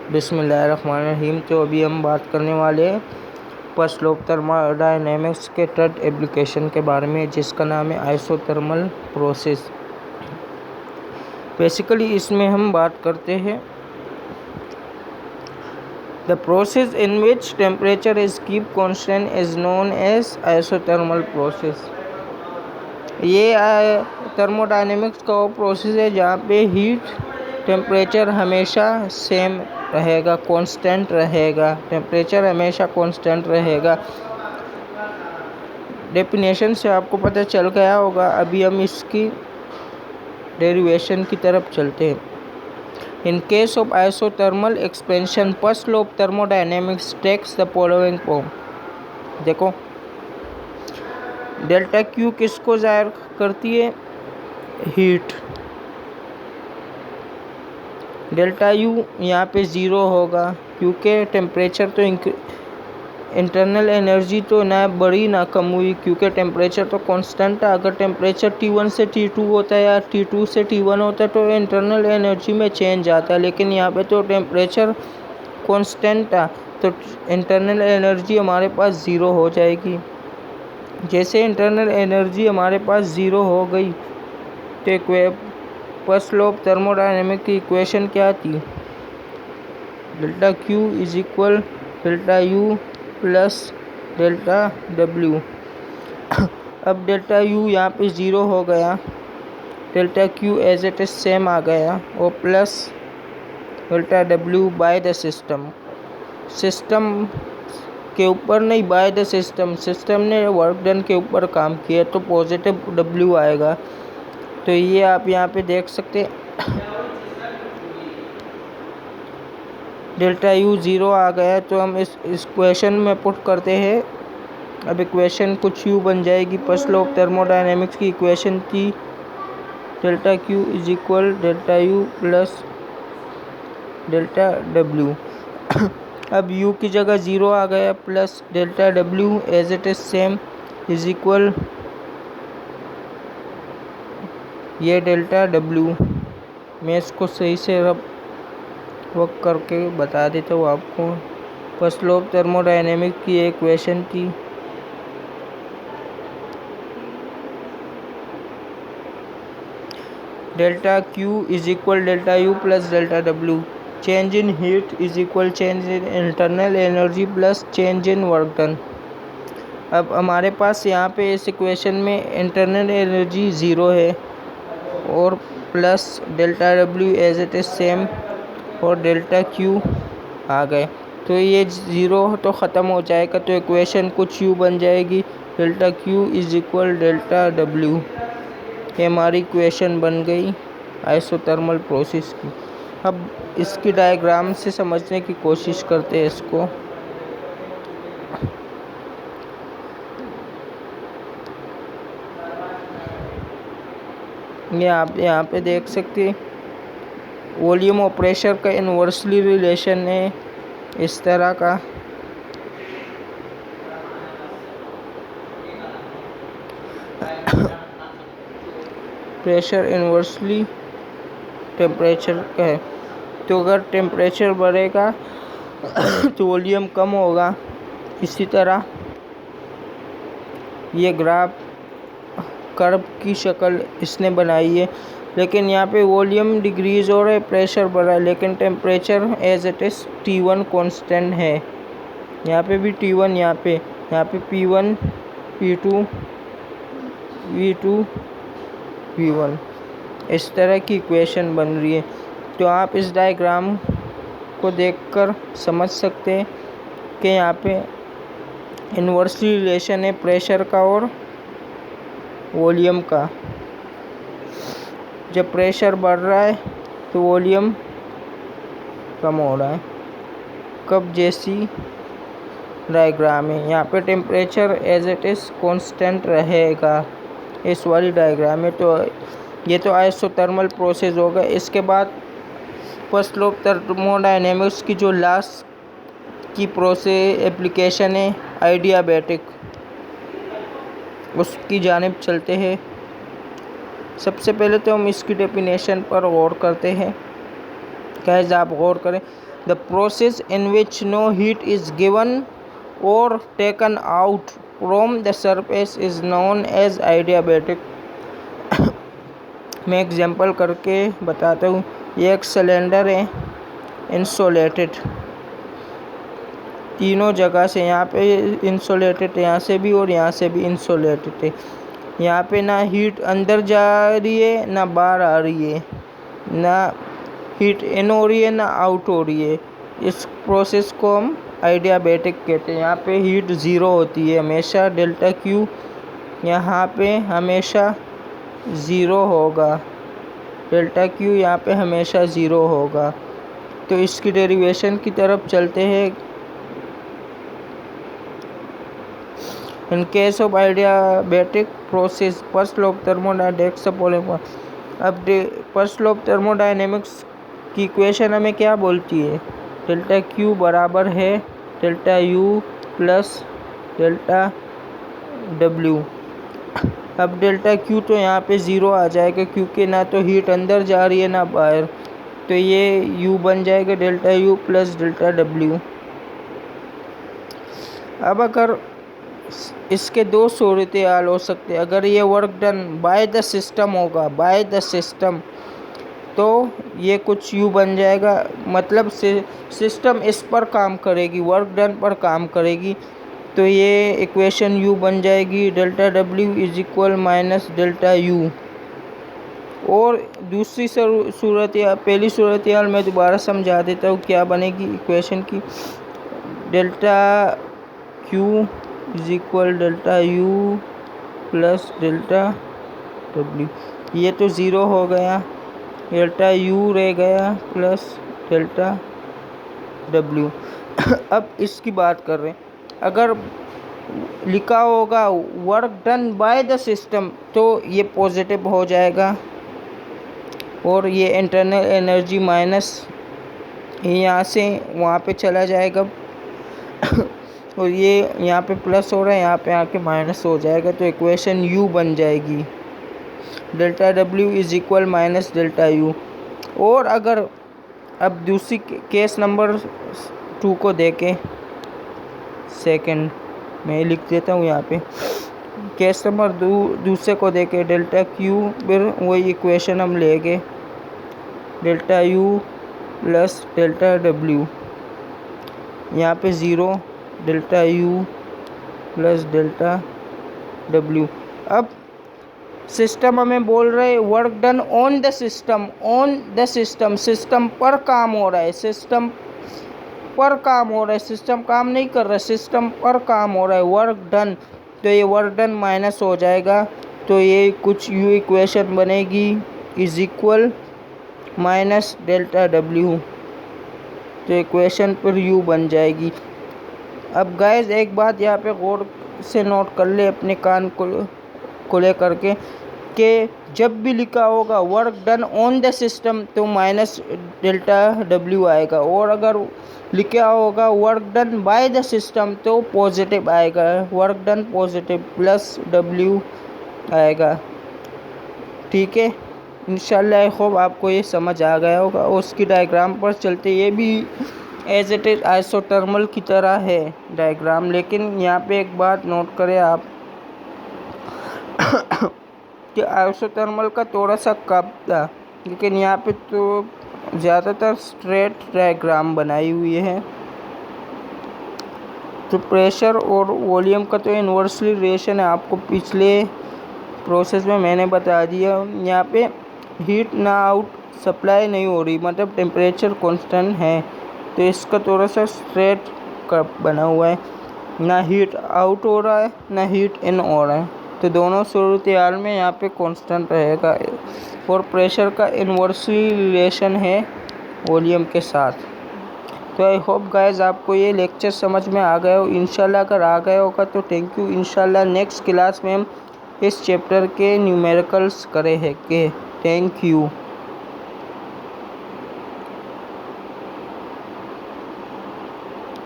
बिस्मिल्लाहिर्रहमानिर्रहीम। तो अभी हम बात करने वाले हैं पसलोप थर्मोडायनेमिक्स के थर्ड एप्लीकेशन के बारे में, जिसका नाम है आइसोथर्मल प्रोसेस। बेसिकली इसमें हम बात करते हैं the process in which temperature is keep constant is known as isothermal process. ये थर्मोडायनेमिक्स का वो प्रोसेस है जहाँ पे हीट टेम्परेचर हमेशा सेम रहेगा, कांस्टेंट रहेगा, टेम्परेचर हमेशा कांस्टेंट रहेगा। डेफिनेशन से आपको पता चल गया होगा। अभी हम इसकी डेरिवेशन की तरफ चलते हैं। In case of isothermal expansion first law of thermodynamics takes the following form. देखो, डेल्टा क्यू किसको जाहिर करती है? हीट। डेल्टा यू यहाँ पे ज़ीरो होगा क्योंकि टेम्परेचर तो इंटरनल एनर्जी तो ना बढ़ी ना कम हुई, क्योंकि टेम्परेचर तो कांस्टेंट है। अगर टेम्परेचर T1 से T2 होता है या T2 से T1 होता है तो इंटरनल एनर्जी में चेंज आता है, लेकिन यहाँ पे तो टेम्परेचर कांस्टेंट है, तो इंटरनल एनर्जी हमारे पास ज़ीरो हो जाएगी। जैसे इंटरनल एनर्जी हमारे पास ज़ीरो हो गई तो फर्स्ट लॉ ऑफ थर्मोडायनेमिक की इक्वेशन क्या थी? Delta Q is equal delta U plus delta W. अब डेल्टा यू यहाँ पे ज़ीरो हो गया, delta Q as it is same आ गया, और plus delta W by the system के ऊपर नहीं, बाय द सिस्टम ने वर्क डन के ऊपर काम किया तो पॉजिटिव डब्ल्यू आएगा। तो ये आप यहाँ पे देख सकते हैं, डेल्टा यू ज़ीरो आ गया। तो हम इस इक्वेशन में पुट करते हैं। अब इक्वेशन कुछ यू बन जाएगी। फर्स्ट लॉ ऑफ थर्मोडायनेमिक्स की इक्वेशन थी delta Q is equal delta U plus delta W. अब u की जगह ज़ीरो आ गया, plus delta W as it is same is equal ये डेल्टा डब्ल्यू। मैं इसको सही से वर्क करके बता देता हूँ आपको। फर्स्ट लॉ ऑफ थर्मोडायनेमिक की एक इक्वेशन थी delta Q is equal delta U plus delta W. Change in heat is equal change in internal energy plus change in work done. अब हमारे पास यहाँ पे इस इक्वेशन में इंटरनल एनर्जी ज़ीरो है और plus delta W as it is same और delta Q आ गए। तो ये ज़ीरो तो ख़त्म हो जाएगा, तो इक्वेशन कुछ यू बन जाएगी, delta Q is equal delta W. ये हमारी इक्वेशन बन गई आइसोथर्मल प्रोसेस की। अब इसकी डायग्राम से समझने की कोशिश करते हैं इसको। ये आप यहाँ पे देख सकते हैं, वॉल्यूम और प्रेशर का इन्वर्सली रिलेशन है इस तरह का। प्रेशर इन्वर्सली टेम्परेचर का है, तो अगर टेम्परेचर बढ़ेगा तो वॉल्यूम कम होगा। इसी तरह ये ग्राफ कर्व की शक्ल इसने बनाई है, लेकिन यहाँ पे वॉल्यूम डिक्रीज हो रहा है, प्रेशर बढ़ रहा है, लेकिन temperature as it is T1 constant है। यहाँ पे भी T1, यहाँ पे P1 P2 V2 V1 इस तरह की इक्वेशन बन रही है। तो आप इस डायग्राम को देखकर समझ सकते हैं कि यहाँ पे इन्वर्सली रिलेशन है प्रेशर का और वॉल्यूम का। जब प्रेशर बढ़ रहा है तो वॉल्यूम कम हो रहा है। कब? जैसी डायग्राम है यहाँ पे temperature as it is constant रहेगा, इस वाली डायग्राम है। तो ये तो आइसोथर्मल प्रोसेस होगा। इसके बाद फर्स्ट लॉ ऑफ थर्मोडायनेमिक्स की जो लास्ट की प्रोसेस एप्लीकेशन है आइडियाबैटिक, उसकी जानिब चलते हैं। सबसे पहले तो हम इसकी डेफिनेशन पर गौर करते हैं। गाइस आप गौर करें, The process in which no heat is given or taken out from the surface is known as adiabatic. मैं एग्जांपल करके बताता हूँ। ये एक सिलेंडर है इंसुलेटेड, तीनों जगह से, यहाँ पे इंसुलेटेड, यहाँ से भी और यहाँ से भी इंसुलेटेड है। यहाँ पे ना हीट अंदर जा रही है ना बाहर आ रही है, ना हीट इन हो रही है ना आउट हो रही है। इस प्रोसेस को हम adiabatic कहते हैं। यहाँ पे हीट ज़ीरो होती है हमेशा, डेल्टा क्यू यहाँ पे हमेशा ज़ीरो होगा, डेल्टा क्यू यहाँ पे हमेशा ज़ीरो होगा। तो इसकी डेरिवेशन की तरफ चलते हैं। In case of adiabatic process first law of thermodynamics polymer. अब फर्स्ट लॉ ऑफ थर्मोडायनेमिक्स की इक्वेशन हमें क्या बोलती है? डेल्टा क्यू बराबर है delta U plus delta W. अब डेल्टा क्यू तो यहाँ पे ज़ीरो आ जाएगा क्योंकि ना तो हीट अंदर जा रही है ना बाहर, तो ये यू बन जाएगा delta U plus delta W. अब अगर इसके दो सूरत हाल हो सकते हैं। अगर ये work done by the system होगा, बाय द सिस्टम, तो ये कुछ यू बन जाएगा, मतलब सिस्टम इस पर काम करेगी, वर्क डन पर काम करेगी, तो ये इक्वेशन यू बन जाएगी delta W is equal minus delta U. और दूसरी सूरत या पहली सूरत हाल मैं दोबारा समझा देता हूँ क्या बनेगी इक्वेशन की। Delta Q is equal delta U plus delta W. ये तो ज़ीरो हो गया, डेल्टा यू रह गया प्लस डेल्टा डब्ल्यू। अब इसकी बात कर रहे हैं। अगर लिखा होगा work done by the system तो ये पॉजिटिव हो जाएगा और ये इंटरनल एनर्जी माइनस यहाँ से वहाँ पे चला जाएगा और ये यहाँ पे प्लस हो रहा है, यहाँ पे आके माइनस हो जाएगा, तो इक्वेशन यू बन जाएगी delta W is equal minus delta U. और अगर अब दूसरी केस नंबर 2 को देखें, सेकंड मैं लिख देता हूँ यहाँ पे, केस नंबर दूसरे को देखें, डेल्टा क्यू, फिर वही इक्वेशन हम लेंगे delta U plus delta W, यहाँ पे zero, delta U plus delta W. अब सिस्टम हमें बोल रहे हैं work done on the system, on the system, system पर काम हो रहा है, सिस्टम पर काम हो रहा है, सिस्टम काम नहीं कर रहा है, सिस्टम पर काम हो रहा है, वर्क डन, तो ये वर्क डन माइनस हो जाएगा, तो ये कुछ यू इक्वेशन बनेगी is equal minus delta W, तो इक्वेशन पर यू बन जाएगी। अब गाइस एक बात यहाँ पे गौर से नोट कर ले अपने कान को ले करके कि जब भी लिखा होगा work done on the system तो माइनस डेल्टा डब्ल्यू आएगा, और अगर लिखा होगा work done by the system तो पॉजिटिव आएगा, work done positive plus W आएगा। ठीक है, इंशाल्लाह आई होप आपको ये समझ आ गया होगा। और उसकी डायग्राम पर चलते, ये भी एज इट इज़ आइसोथर्मल की तरह है डायग्राम, लेकिन यहाँ पे एक बात नोट करें आप कि आइसोथर्मल का थोड़ा सा कप था, लेकिन यहाँ पे तो ज़्यादातर स्ट्रेट डायग्राम बनाई हुई है। तो प्रेशर और वॉल्यूम का तो इन्वर्सली रिलेशन है, आपको पिछले प्रोसेस में मैंने बता दिया। यहाँ पे हीट ना आउट सप्लाई नहीं हो रही, मतलब टेम्परेचर कांस्टेंट है, तो इसका थोड़ा सा स्ट्रेट कप बना हुआ है, ना हीट आउट हो रहा है ना हीट इन हो रहा है, तो दोनों सूरत हाल में यहाँ पे कांस्टेंट रहेगा। और प्रेशर का इन्वर्सली रिलेशन है वॉल्यूम के साथ। तो आई होप गाइस आपको ये लेक्चर समझ में आ गया हो। इंशाल्लाह अगर आ गया होगा तो थैंक यू। इंशाल्लाह नेक्स्ट क्लास में हम इस चैप्टर के न्यूमेरिकल्स करेंगे। Thank you.